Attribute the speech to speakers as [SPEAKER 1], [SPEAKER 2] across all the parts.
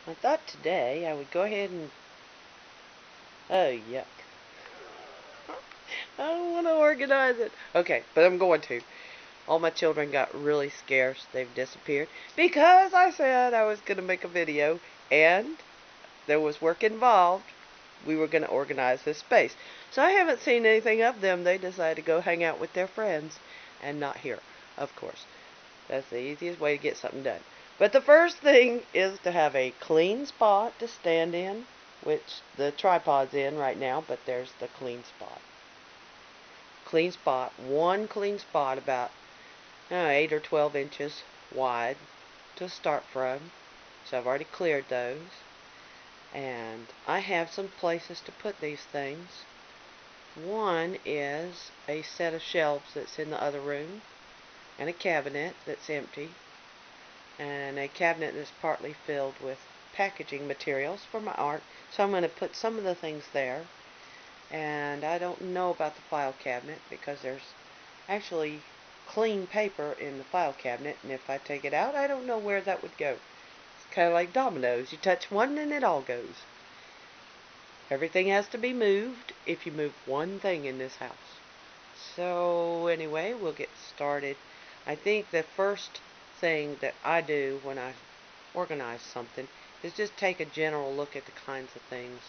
[SPEAKER 1] I thought today I would go ahead and... Oh, yuck. I don't want to organize it. Okay, but I'm going to. All my children got really scarce. They've disappeared because I said I was going to make a video and there was work involved. We were going to organize this space. So I haven't seen anything of them. They decided to go hang out with their friends and not here, of course. That's the easiest way to get something done. But the first thing is to have a clean spot to stand in, which the tripod's in right now, but there's the clean spot. Clean spot, one clean spot about 8 or 12 inches wide to start from. So I've already cleared those. And I have some places to put these things. One is a set of shelves that's in the other room, and a cabinet that's empty, and a cabinet that's partly filled with packaging materials for my art. So I'm going to put some of the things there. And I don't know about the file cabinet because there's actually clean paper in the file cabinet, and if I take it out, I don't know where that would go. It's kind of like dominoes. You touch one and it all goes. Everything has to be moved if you move one thing in this house. So anyway, we'll get started. I think the first thing that I do when I organize something is just take a general look at the kinds of things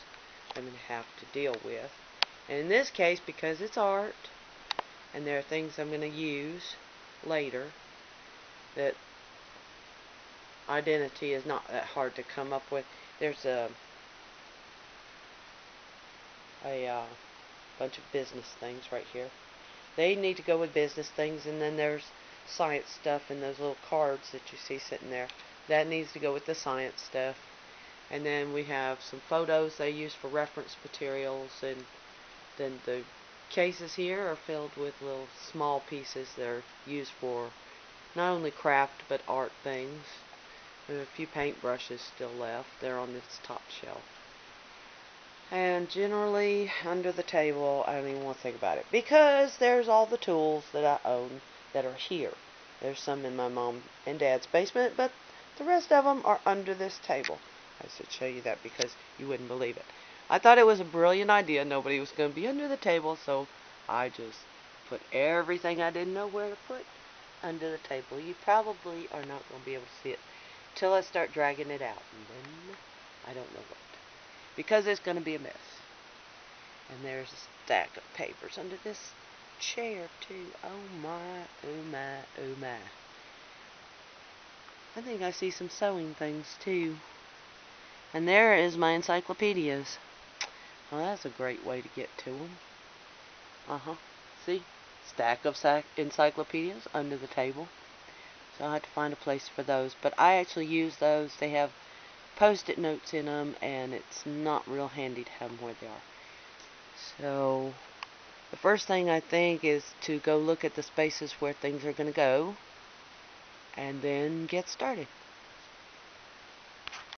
[SPEAKER 1] I'm going to have to deal with. And in this case, because it's art, and there are things I'm going to use later, that identity is not that hard to come up with. There's a bunch of business things right here. They need to go with business things, and then there's science stuff in those little cards that you see sitting there. That needs to go with the science stuff. And then we have some photos they use for reference materials, and then the cases here are filled with little small pieces that are used for not only craft but art things. There are a few paintbrushes still left. They're on this top shelf. And generally under the table, I don't even want to think about it because there's all the tools that I own that are here. There's some in my mom and dad's basement, but the rest of them are under this table. I should show you that because you wouldn't believe it. I thought it was a brilliant idea. Nobody was going to be under the table, so I just put everything I didn't know where to put under the table. You probably are not going to be able to see it till I start dragging it out, and then I don't know what. Because it's going to be a mess. And there's a stack of papers under this chair, too. Oh my, oh my, oh my. I think I see some sewing things, too. And there is my encyclopedias. Well, that's a great way to get to them. See? Stack of encyclopedias under the table. So I have to find a place for those. But I actually use those. They have post-it notes in them, and it's not real handy to have them where they are. So the first thing I think is to go look at the spaces where things are going to go, and then get started.